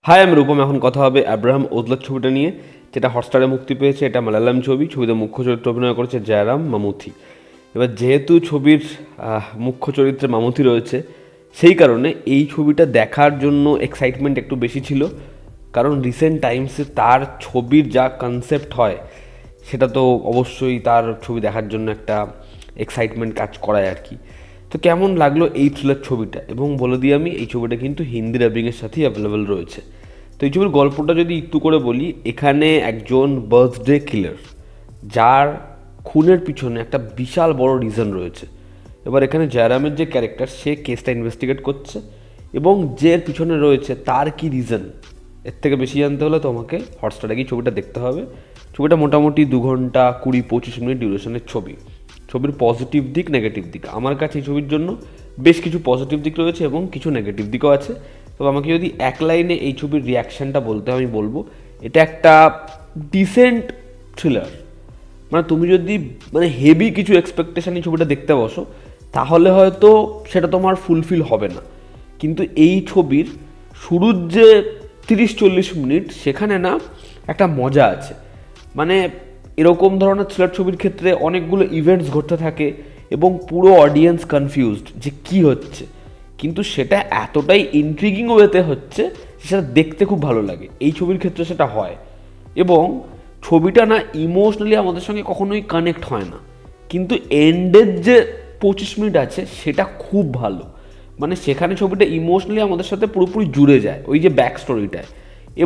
High, আমি রূপম। এখন কথা হবে আব্রাহাম ওজলার ছবিটা নিয়ে, যেটা হটস্টারে মুক্তি পেয়েছে। এটা মালায়ালাম ছবিতে মুখ্য চরিত্রে অভিনয় করেছে জয়রাম মামুথি। এবার যেহেতু ছবির মুখ্য চরিত্রে মামুথি রয়েছে, সেই কারণে এই ছবিটা দেখার জন্য এক্সাইটমেন্ট একটু বেশি ছিল। কারণ রিসেন্ট টাইমসে তার ছবির যা কনসেপ্ট হয়, সেটা তো অবশ্যই তার ছবি দেখার জন্য একটা এক্সাইটমেন্ট কাজ করায় আর কি। তো কেমন লাগলো এই থ্রিলার ছবিটা, এবং বলে দিই আমি, এই ছবিটা কিন্তু হিন্দি ডাবিংয়ের সাথেই অ্যাভেলেবেল রয়েছে। তো এই ছবির গল্পটা যদি একটু করে বলি, এখানে একজন বার্থডে কিলার, যার খুনের পিছনে একটা বিশাল বড় রিজন রয়েছে। এবার এখানে জয়রামের যে ক্যারেক্টার, সে কেসটা ইনভেস্টিগেট করছে, এবং যে পিছনে রয়েছে তার কি রিজন, এর থেকে বেশি জানতে হলে তোমাকে হটস্টারে গিয়ে ছবিটা দেখতে হবে। ছবিটা মোটামুটি 2 ঘন্টা 20-25 মিনিট ডিউরেশনের ছবি। ছবির পজিটিভ দিক, নেগেটিভ দিক, আমার কাছে এই ছবির জন্য বেশ কিছু পজিটিভ দিক রয়েছে এবং কিছু নেগেটিভ দিকও আছে। তবে আমাকে যদি এক লাইনে এই ছবির রিয়াকশানটা বলতে আমি বলবো, এটা একটা ডিসেন্ট থ্রিলার। মানে তুমি যদি হেভি কিছু এক্সপেকটেশন এই ছবিটা দেখতে বসো, তাহলে হয়তো সেটা তোমার ফুলফিল হবে না। কিন্তু এই ছবির শুরুর যে 30-40 মিনিট, সেখানে না একটা মজা আছে। মানে এরকম ধরনের থ্রিলার ছবির ক্ষেত্রে অনেকগুলো ইভেন্টস ঘটতে থাকে এবং পুরো অডিয়েন্স কনফিউজড যে কী হচ্ছে, কিন্তু সেটা এতটাই ইন্ট্রিগিং ওয়েতে হচ্ছে সেটা দেখতে খুব ভালো লাগে। এই ছবির ক্ষেত্রে সেটা হয়, এবং ছবিটা না ইমোশনালি আমাদের সঙ্গে কখনোই কানেক্ট হয় না, কিন্তু এন্ডের যে 25 মিনিট আছে সেটা খুব ভালো। মানে সেখানে ছবিটা ইমোশনালি আমাদের সাথে পুরোপুরি জুড়ে যায় ওই যে ব্যাক স্টোরিটায়,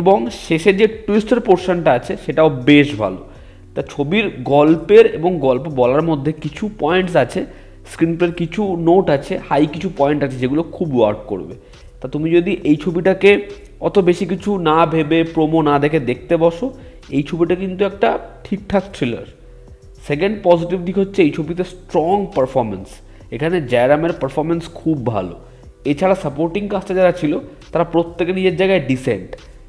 এবং শেষে যে টুইস্টের পোর্শনটা আছে সেটাও বেশ ভালো। তা ছবির গল্পের এবং গল্প বলার মধ্যে কিছু পয়েন্টস আছে, স্ক্রিন প্লের কিছু নোট আছে, হাই কিছু পয়েন্ট আছে যেগুলো খুব ওয়ার্ক করবে। তা তুমি যদি এই ছবিটাকে অত বেশি কিছু না ভেবে, প্রোমো না দেখে দেখতে বসো, এই ছবিটা কিন্তু একটা ঠিকঠাক থ্রিলার। সেকেন্ড পজিটিভ দিক হচ্ছে এই ছবিতে স্ট্রং পারফরমেন্স। এখানে জয়রামের পারফরমেন্স খুব ভালো। এছাড়া সাপোর্টিং কাস্টে যারা ছিল তারা প্রত্যেকে নিজের জায়গায় ডিসেন্ট।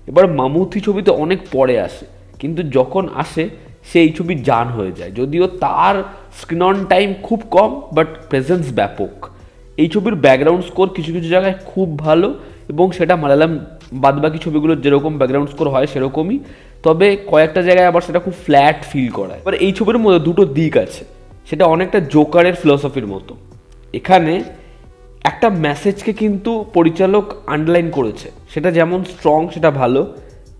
এবার মামুথি ছবিতে অনেক পরে আসে, কিন্তু যখন আসে সে এই ছবির জান হয়ে যায়। যদিও তার স্ক্রিন অন টাইম খুব কম, বাট প্রেজেন্স ব্যাপক। এই ছবির ব্যাকগ্রাউন্ড স্কোর কিছু কিছু জায়গায় খুব ভালো, এবং সেটা মালায়ালাম বাদবাকি ছবিগুলোর যেরকম ব্যাকগ্রাউন্ড স্কোর হয় সেরকমই। তবে কয়েকটা জায়গায় আবার সেটা খুব ফ্ল্যাট ফিল করায়। এবার এই ছবির মধ্যে দুটো দিক আছে, সেটা অনেকটা জোকারের ফিলসফির মতো। এখানে একটা মেসেজকে কিন্তু পরিচালক আন্ডারলাইন করেছে, সেটা যেমন স্ট্রং, সেটা ভালো।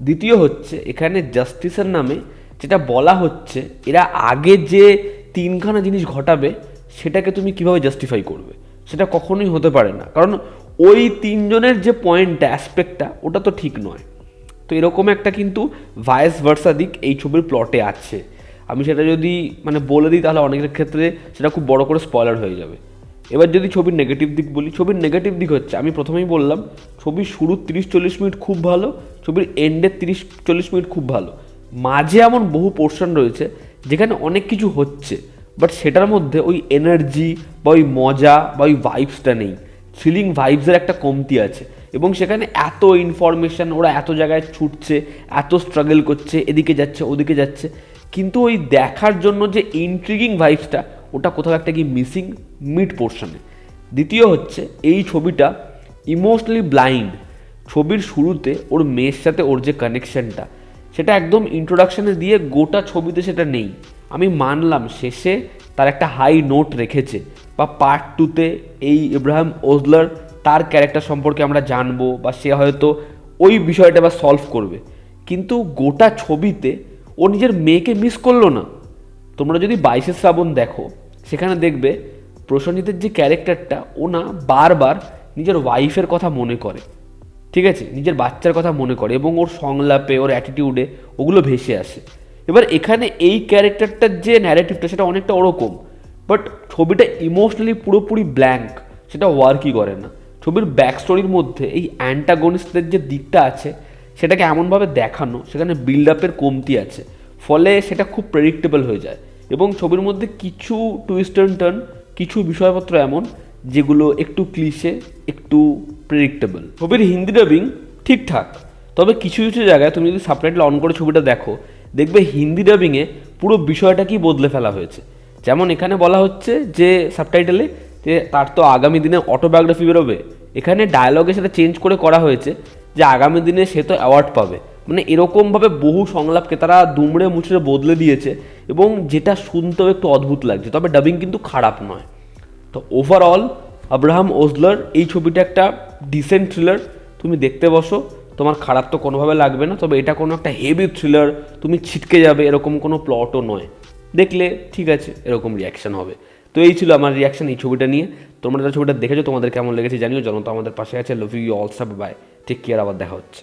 দ্বিতীয় হচ্ছে এখানে জাস্টিসের নামে যেটা বলা হচ্ছে, এরা আগে যে 3খানা জিনিস ঘটাবে সেটাকে তুমি কিভাবে জাস্টিফাই করবে, সেটা কখনোই হতে পারে না, কারণ ওই 3জনের যে পয়েন্টটা, অ্যাসপেক্টটা, ওটা তো ঠিক নয়। তো এরকম একটা কিন্তু ভায়েস ভার্সা দিক এই ছবির প্লটে আছে। আমি সেটা যদি বলে দিই, তাহলে অনেকের ক্ষেত্রে সেটা খুব বড় করে স্পয়লার হয়ে যাবে। এবার যদি ছবির নেগেটিভ দিক বলি, ছবির নেগেটিভ দিক হচ্ছে, আমি প্রথমেই বললাম, ছবির শুরুর 30-40 মিনিট খুব ভালো, ছবির এন্ডের 30-40 মিনিট খুব ভালো। মাঝে এমন বহু পোর্শন রয়েছে যেখানে অনেক কিছু হচ্ছে, বাট সেটার মধ্যে ওই এনার্জি বা ওই মজা বা ওই ভাইবসটা নেই। থ্রিলিং ভাইবসের একটা কমতি আছে, এবং সেখানে এত ইনফরমেশন, ওরা এত জায়গায় ছুটছে, এত স্ট্রাগল করছে, এদিকে যাচ্ছে ওদিকে যাচ্ছে, কিন্তু ওই দেখার জন্য যে ইন্ট্রিগিং ভাইবসটা, ওটা কোথাও একটা কি মিসিং মিড পোর্শনে। দ্বিতীয় হচ্ছে এই ছবিটা ইমোশনালি ব্লাইন্ড। ছবির শুরুতে ওর মেয়ের সাথে ওর যে কানেকশনটা, সেটা একদম ইন্ট্রোডাকশানে দিয়ে গোটা ছবিতে সেটা নেই। আমি মানলাম শেষে তার একটা হাই নোট রেখেছে, বা পার্ট 2তে এই ইব্রাহিম ওজলার, তার ক্যারেক্টার সম্পর্কে আমরা জানবো, বা সে হয়তো ওই বিষয়টা বা সলভ করবে, কিন্তু গোটা ছবিতে ও নিজের মেয়েকে মিস করলো না। তোমরা যদি 22 শ্রাবণ দেখো, সেখানে দেখবে প্রসেনজিতের যে ক্যারেক্টারটা, ও না বারবার নিজের ওয়াইফের কথা মনে করে, ঠিক আছে, নিজের বাচ্চার কথা মনে করে, এবং ওর সংলাপে, ওর অ্যাটিটিউডে ওগুলো ভেসে আসে। এবার এখানে এই ক্যারেক্টারটার যে ন্যারেটিভটা, সেটা অনেকটা ওরকম, বাট ছবিটা ইমোশনালি পুরোপুরি ব্ল্যাঙ্ক, সেটা ওয়ার্কই করে না। ছবির ব্যাক স্টোরির মধ্যে এই অ্যান্টাগনিস্টদের যে দিকটা আছে, সেটাকে এমনভাবে দেখানো, সেখানে বিল্ড আপের কমতি আছে, ফলে সেটা খুব প্রেডিক্টেবল হয়ে যায়। এবং ছবির মধ্যে কিছু টুইস্ট অ্যান্ড টার্ন, কিছু বিষয়পত্র এমন যেগুলো একটু ক্লিশে, একটু প্রেডিক্টেবল। ছবির হিন্দি ডাবিং ঠিকঠাক, তবে কিছু কিছু জায়গায় তুমি যদি সাবটাইটেল অন করে ছবিটা দেখো, দেখবে হিন্দি ডাবিংয়ে পুরো বিষয়টাকেই বদলে ফেলা হয়েছে। যেমন এখানে বলা হচ্ছে যে সাবটাইটেলে, যে তার তো আগামী দিনে অটোবায়োগ্রাফি বেরোবে, এখানে ডায়লগে সেটা চেঞ্জ করে করা হয়েছে যে আগামী দিনে সে তো অ্যাওয়ার্ড পাবে। মানে এরকমভাবে বহু সংলাপকে তারা দুমড়ে মুচড়ে বদলে দিয়েছে এবং যেটা শুনতেও একটু অদ্ভুত লাগছে, তবে ডাবিং কিন্তু খারাপ নয়। তো ওভারঅল আব্রাহাম ওজলার এই ছবিটা একটা ডিসেন্ট থ্রিলার, তুমি দেখতে বসো, তোমার খারাপ তো কোনোভাবে লাগবে না। তবে এটা কোনো একটা হেভি থ্রিলার, তুমি ছিটকে যাবে এরকম কোনো প্লটও নয়, দেখলে ঠিক আছে এরকম রিয়াকশান হবে। তো এই ছিল আমার রিয়াকশান এই ছবিটা নিয়ে। তোমরা যারা ছবিটা দেখেছো তোমাদের কেমন লেগেছে জানিও, জনতা আমাদের পাশে আছে। লাভ ইউ অল, সাব বাই, টেক কেয়ার, আবার দেখা হচ্ছে।